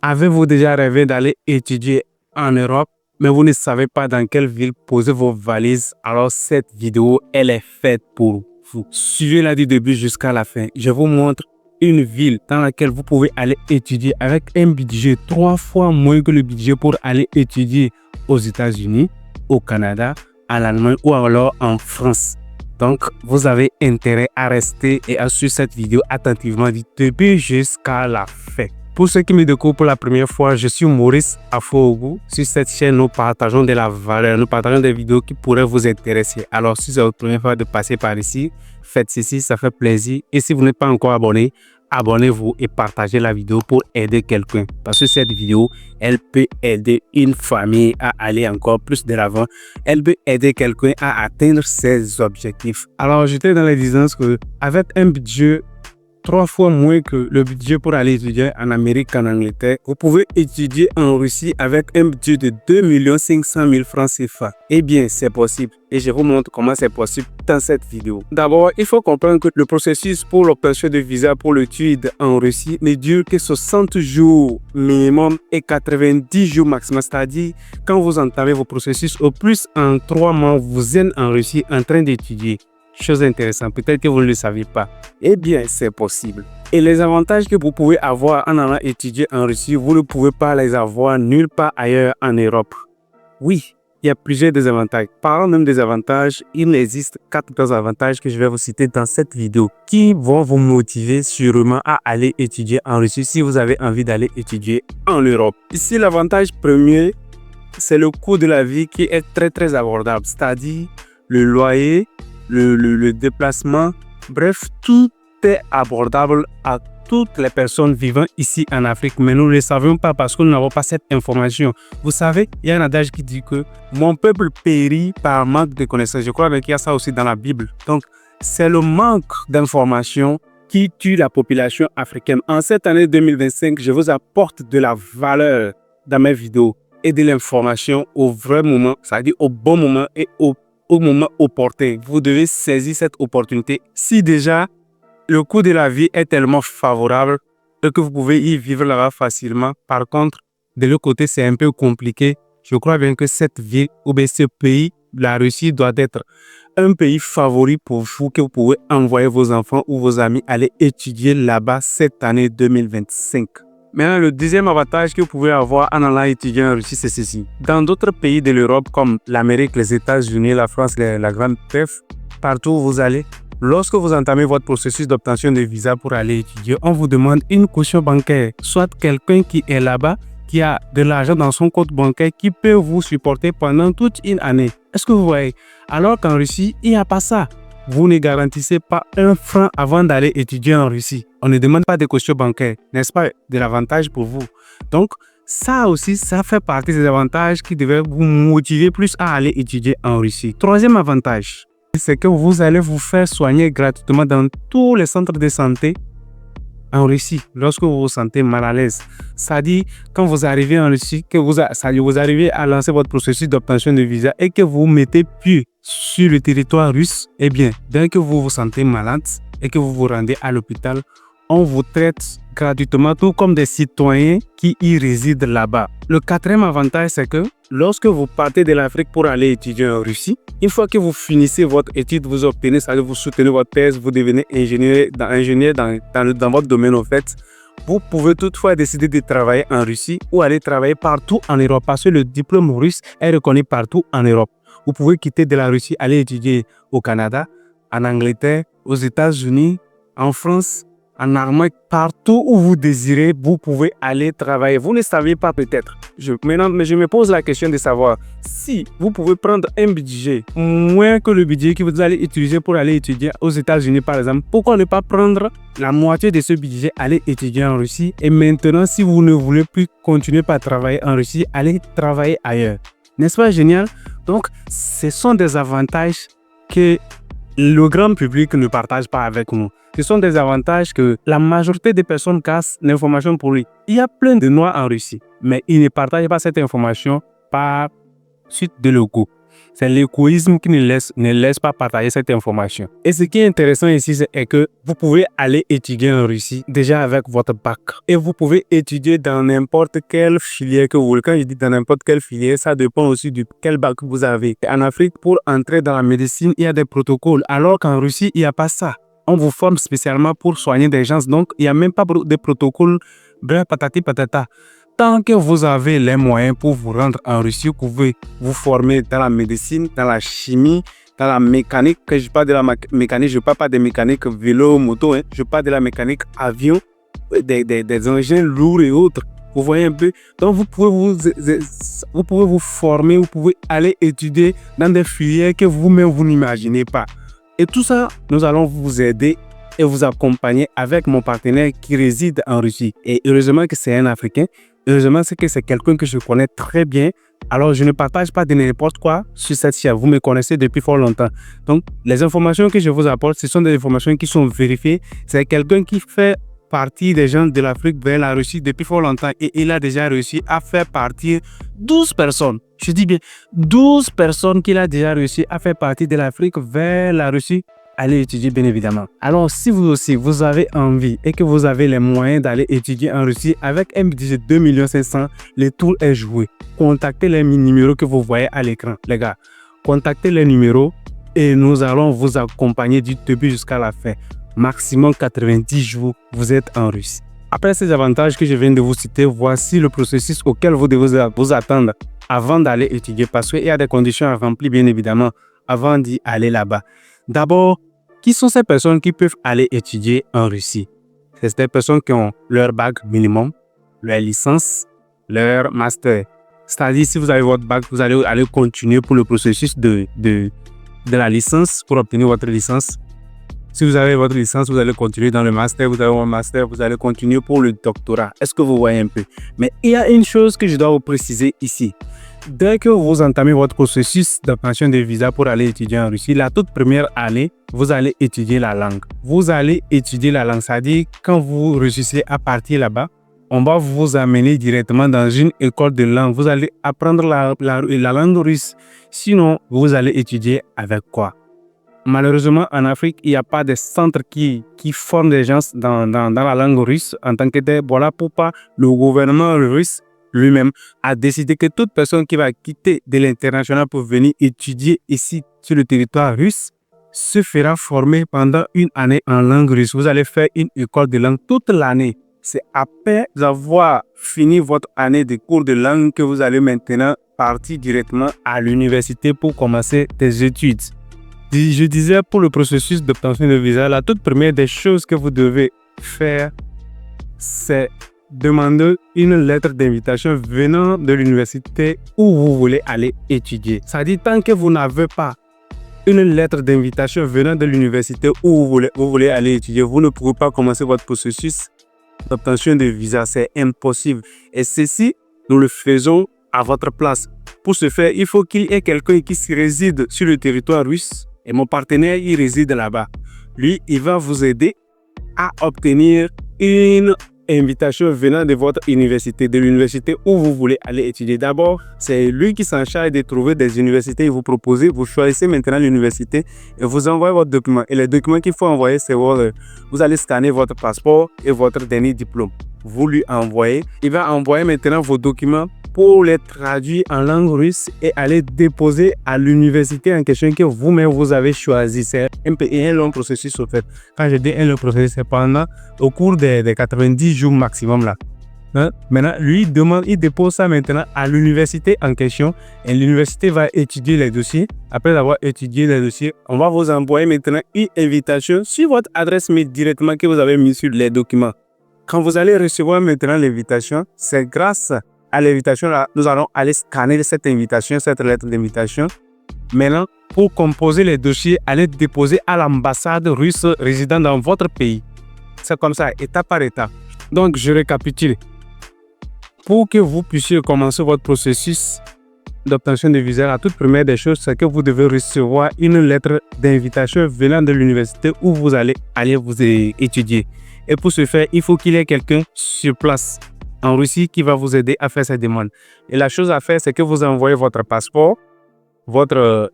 Avez-vous déjà rêvé d'aller étudier en Europe, mais vous ne savez pas dans quelle ville poser vos valises? Alors cette vidéo, elle est faite pour vous. Suivez-la du début jusqu'à la fin. Je vous montre une ville dans laquelle vous pouvez aller étudier avec un budget 3 fois moins que le budget pour aller étudier aux États-Unis, au Canada, en Allemagne ou alors en France. Donc, vous avez intérêt à rester et à suivre cette vidéo attentivement du début jusqu'à la fin. Pour ceux qui me découvrent pour la première fois, je suis Maurice Afo-Ogu. Sur cette chaîne, nous partageons de la valeur, nous partageons des vidéos qui pourraient vous intéresser. Alors, si c'est votre première fois de passer par ici, faites ceci, ça fait plaisir. Et si vous n'êtes pas encore abonné, abonnez-vous et partagez la vidéo pour aider quelqu'un. Parce que cette vidéo, elle peut aider une famille à aller encore plus de l'avant. Elle peut aider quelqu'un à atteindre ses objectifs. Alors, j'étais dans les distances que avec un budget 3 fois moins que le budget pour aller étudier en Amérique qu'en Angleterre, vous pouvez étudier en Russie avec un budget de 2 500 000 francs CFA. Eh bien, c'est possible et je vous montre comment c'est possible dans cette vidéo. D'abord, il faut comprendre que le processus pour l'obtention de visa pour l'étude en Russie ne dure que 60 jours minimum et 90 jours maximum. C'est-à-dire, quand vous entamez vos processus, au plus en 3 mois, vous êtes en Russie en train d'étudier. Chose intéressante, peut-être que vous ne le saviez pas. Eh bien, c'est possible. Et les avantages que vous pouvez avoir en allant étudier en Russie, vous ne pouvez pas les avoir nulle part ailleurs en Europe. Oui, il y a plusieurs désavantages. Parlant même des avantages, il existe 4 avantages que je vais vous citer dans cette vidéo qui vont vous motiver sûrement à aller étudier en Russie si vous avez envie d'aller étudier en Europe. Ici, l'avantage premier, c'est le coût de la vie qui est très abordable, c'est-à-dire le loyer, le déplacement, bref, tout est abordable à toutes les personnes vivant ici en Afrique, mais nous ne le savons pas parce que nous n'avons pas cette information. Vous savez, il y a un adage qui dit que mon peuple périt par manque de connaissances. Je crois qu'il y a ça aussi dans la Bible. Donc, c'est le manque d'informations qui tue la population africaine. En cette année 2025, je vous apporte de la valeur dans mes vidéos et de l'information au vrai moment, c'est-à-dire au bon moment et au moment opportun. Vous devez saisir cette opportunité. Si déjà le coût de la vie est tellement favorable et que vous pouvez y vivre là-bas facilement, par contre, de l'autre côté, c'est un peu compliqué. Je crois bien que cette ville ou bien ce pays, la Russie, doit être un pays favori pour vous, que vous pouvez envoyer vos enfants ou vos amis aller étudier là-bas cette année 2025. Maintenant, le deuxième avantage que vous pouvez avoir en allant étudier en Russie, c'est ceci. Dans d'autres pays de l'Europe, comme l'Amérique, les États-Unis, la France, la Grande-Bretagne, partout où vous allez, lorsque vous entamez votre processus d'obtention de visa pour aller étudier, on vous demande une caution bancaire. Soit quelqu'un qui est là-bas, qui a de l'argent dans son compte bancaire, qui peut vous supporter pendant toute une année. Est-ce que vous voyez? Alors qu'en Russie, il n'y a pas ça. Vous ne garantissez pas un franc avant d'aller étudier en Russie. On ne demande pas de caution bancaire, n'est-ce pas, de l'avantage pour vous. Donc, ça aussi, ça fait partie des avantages qui devraient vous motiver plus à aller étudier en Russie. Troisième avantage, c'est que vous allez vous faire soigner gratuitement dans tous les centres de santé en Russie lorsque vous vous sentez mal à l'aise. C'est-à-dire, quand vous arrivez en Russie, que vous arrivez à lancer votre processus d'obtention de visa et que vous mettez pied sur le territoire russe, eh bien, dès que vous vous sentez malade et que vous vous rendez à l'hôpital, on vous traite gratuitement, tout comme des citoyens qui y résident là-bas. Le quatrième avantage, c'est que lorsque vous partez de l'Afrique pour aller étudier en Russie, une fois que vous finissez votre étude, vous obtenez, c'est-à-dire vous soutenez votre thèse, vous devenez ingénieur dans votre domaine en fait, vous pouvez toutefois décider de travailler en Russie ou aller travailler partout en Europe parce que le diplôme russe est reconnu partout en Europe. Vous pouvez quitter de la Russie, aller étudier au Canada, en Angleterre, aux États-Unis, en France, en Allemagne, partout où vous désirez, vous pouvez aller travailler. Vous ne savez pas peut-être. Maintenant, je me pose la question de savoir si vous pouvez prendre un budget moins que le budget que vous allez utiliser pour aller étudier aux États-Unis, par exemple. Pourquoi ne pas prendre la moitié de ce budget, aller étudier en Russie et maintenant, si vous ne voulez plus continuer par travailler en Russie, aller travailler ailleurs. N'est-ce pas génial? Donc, ce sont des avantages que le grand public ne partage pas avec nous. Ce sont des avantages que la majorité des personnes cassent l'information pour lui. Il y a plein de Noirs en Russie, mais ils ne partagent pas cette information par suite de leur goût. C'est l'égoïsme qui ne laisse pas partager cette information. Et ce qui est intéressant ici, c'est que vous pouvez aller étudier en Russie déjà avec votre bac. Et vous pouvez étudier dans n'importe quelle filière que vous voulez. Quand je dis dans n'importe quelle filière, ça dépend aussi de quel bac vous avez. Et en Afrique, pour entrer dans la médecine, il y a des protocoles. Alors qu'en Russie, il n'y a pas ça. On vous forme spécialement pour soigner des gens. Donc, il n'y a même pas de protocole. Bref, patati patata. Tant que vous avez les moyens pour vous rendre en Russie, vous pouvez vous former dans la médecine, dans la chimie, dans la mécanique. Quand je parle de la mécanique, je ne parle pas de mécanique vélo, moto. Je parle de la mécanique avion, des engins lourds et autres. Vous voyez un peu? Donc, vous pouvez vous former, vous pouvez aller étudier dans des filières que vous-même, vous n'imaginez pas. Et tout ça, nous allons vous aider et vous accompagner avec mon partenaire qui réside en Russie. Et heureusement que c'est un Africain. Heureusement, c'est que c'est quelqu'un que je connais très bien. Alors, je ne partage pas de n'importe quoi sur cette chaîne. Vous me connaissez depuis fort longtemps. Donc, les informations que je vous apporte, ce sont des informations qui sont vérifiées. C'est quelqu'un qui fait partie des gens de l'Afrique vers la Russie depuis fort longtemps. Et il a déjà réussi à faire partir 12 personnes. Je dis bien 12 personnes qu'il a déjà réussi à faire partir de l'Afrique vers la Russie. Allez étudier, bien évidemment. Alors, si vous aussi, vous avez envie et que vous avez les moyens d'aller étudier en Russie avec un budget de 2 500 000, le tour est joué. Contactez les numéros que vous voyez à l'écran. Les gars, contactez les numéros et nous allons vous accompagner du début jusqu'à la fin. Maximum 90 jours, vous êtes en Russie. Après ces avantages que je viens de vous citer, voici le processus auquel vous devez vous attendre avant d'aller étudier parce qu'il y a des conditions à remplir, bien évidemment, avant d'y aller là-bas. D'abord, qui sont ces personnes qui peuvent aller étudier en Russie? C'est des personnes qui ont leur bac minimum, leur licence, leur master. C'est-à-dire, si vous avez votre bac, vous allez aller continuer pour le processus de la licence, pour obtenir votre licence. Si vous avez votre licence, vous allez continuer dans le master. Vous avez un master, vous allez continuer pour le doctorat. Est-ce que vous voyez un peu? Mais il y a une chose que je dois vous préciser ici. Dès que vous entamez votre processus d'obtention de visa pour aller étudier en Russie, la toute première année, vous allez étudier la langue. Vous allez étudier la langue, c'est-à-dire quand vous réussissez à partir là-bas, on va vous amener directement dans une école de langue. Vous allez apprendre la langue russe. Sinon, vous allez étudier avec quoi? Malheureusement, en Afrique, il n'y a pas de centre qui forment des gens dans la langue russe en tant que tel. Voilà pourquoi le gouvernement russe lui-même a décidé que toute personne qui va quitter de l'international pour venir étudier ici sur le territoire russe se fera former pendant une année en langue russe. Vous allez faire une école de langue toute l'année. C'est après avoir fini votre année de cours de langue que vous allez maintenant partir directement à l'université pour commencer des études. Je disais pour le processus d'obtention de visa, la toute première des choses que vous devez faire, c'est demander une lettre d'invitation venant de l'université où vous voulez aller étudier. Ça dit, tant que vous n'avez pas une lettre d'invitation venant de l'université où vous voulez aller étudier, vous ne pouvez pas commencer votre processus d'obtention de visa. C'est impossible. Et ceci, nous le faisons à votre place. Pour ce faire, il faut qu'il y ait quelqu'un qui réside sur le territoire russe. Et mon partenaire, il réside là-bas. Lui, il va vous aider à obtenir une invitation venant de votre université, de l'université où vous voulez aller étudier. D'abord, c'est lui qui s'en charge de trouver des universités et vous proposez, vous choisissez maintenant l'université et vous envoyez votre document. Et les documents qu'il faut envoyer, c'est vous allez scanner votre passeport et votre dernier diplôme. Vous lui envoyez. Il va envoyer maintenant vos documents pour les traduire en langue russe et aller déposer à l'université en question que vous-même vous avez choisi. C'est un long processus au fait. Quand je dis un long processus, c'est pendant au cours des 90 jours maximum là. Maintenant, lui il dépose ça maintenant à l'université en question et l'université va étudier les dossiers. Après avoir étudié les dossiers, on va vous envoyer maintenant une invitation sur votre adresse mail directement que vous avez mis sur les documents. Quand vous allez recevoir maintenant l'invitation, c'est grâce à l'invitation là, nous allons aller scanner cette invitation, cette lettre d'invitation. Maintenant, pour composer les dossiers, allez déposer à l'ambassade russe résidant dans votre pays. C'est comme ça, étape par étape. Donc, je récapitule. Pour que vous puissiez commencer votre processus d'obtention de visa, la toute première des choses, c'est que vous devez recevoir une lettre d'invitation venant de l'université où vous allez vous étudier. Et pour ce faire, il faut qu'il y ait quelqu'un sur place en Russie qui va vous aider à faire cette demande. Et la chose à faire, c'est que vous envoyez votre passeport, votre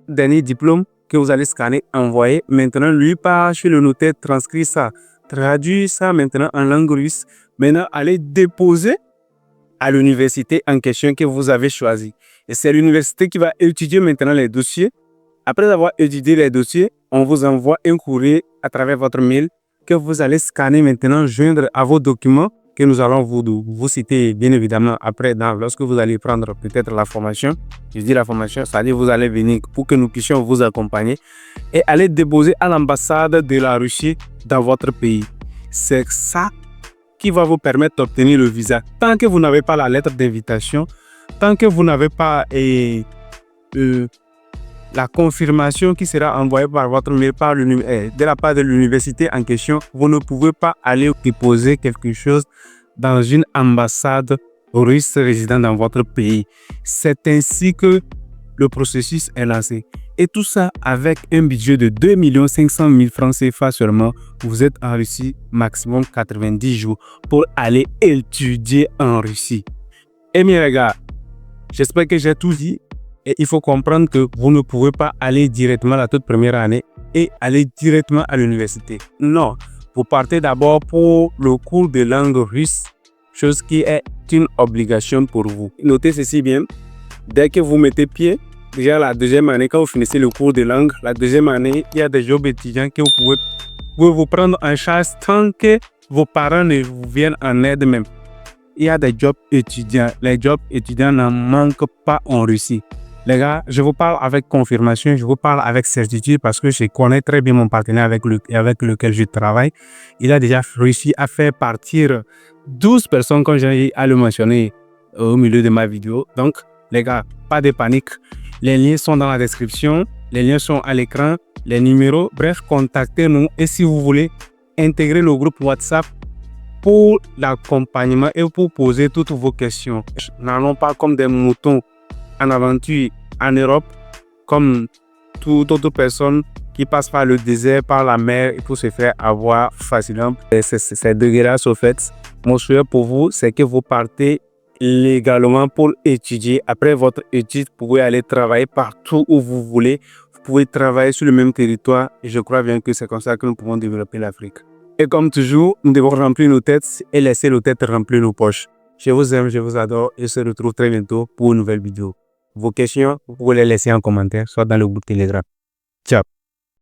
dernier diplôme que vous allez scanner, envoyer. Maintenant, lui part chez le notaire, transcrit ça, traduit ça maintenant en langue russe. Maintenant, allez déposer à l'université en question que vous avez choisi. Et c'est l'université qui va étudier maintenant les dossiers. Après avoir étudié les dossiers, on vous envoie un courrier à travers votre mail que vous allez scanner maintenant, joindre à vos documents que nous allons vous citer bien évidemment après lorsque vous allez prendre peut-être la formation. Je dis la formation, c'est-à-dire vous allez venir pour que nous puissions vous accompagner et aller déposer à l'ambassade de la Russie dans votre pays. C'est ça qui va vous permettre d'obtenir le visa. Tant que vous n'avez pas la lettre d'invitation, tant que vous n'avez pas la confirmation qui sera envoyée par votre mail de la part de l'université en question, vous ne pouvez pas aller déposer quelque chose dans une ambassade russe résidant dans votre pays. C'est ainsi que le processus est lancé. Et tout ça avec un budget de 2 500 000 francs CFA seulement. Vous êtes en Russie maximum 90 jours pour aller étudier en Russie. Et mes gars, j'espère que j'ai tout dit. Et il faut comprendre que vous ne pouvez pas aller directement la toute première année et aller directement à l'université. Non, vous partez d'abord pour le cours de langue russe, chose qui est une obligation pour vous. Notez ceci bien, dès que vous mettez pied, déjà la deuxième année, quand vous finissez le cours de langue, la deuxième année, il y a des jobs étudiants que vous pouvez vous prendre en charge tant que vos parents ne vous viennent en aide même. Il y a des jobs étudiants. Les jobs étudiants n'en manquent pas en Russie. Les gars, je vous parle avec confirmation, je vous parle avec certitude parce que je connais très bien mon partenaire avec lequel je travaille. Il a déjà réussi à faire partir 12 personnes, comme j'ai à le mentionner au milieu de ma vidéo. Donc, les gars, pas de panique. Les liens sont dans la description, les liens sont à l'écran, les numéros. Bref, contactez-nous et si vous voulez intégrer le groupe WhatsApp pour l'accompagnement et pour poser toutes vos questions. N'allons pas comme des moutons en aventure en Europe, comme toute autre personne qui passe par le désert, par la mer, pour se faire avoir facilement. Ces degrés-là sont faits. Mon souhait pour vous, c'est que vous partez légalement pour étudier. Après votre étude, vous pouvez aller travailler partout où vous voulez. Vous pouvez travailler sur le même territoire et je crois bien que c'est comme ça que nous pouvons développer l'Afrique. Et comme toujours, nous devons remplir nos têtes et laisser nos têtes remplir nos poches. Je vous aime, je vous adore et se retrouve très bientôt pour une nouvelle vidéo. Vos questions, vous pouvez les laisser en commentaire, soit dans le groupe Telegram. Ciao.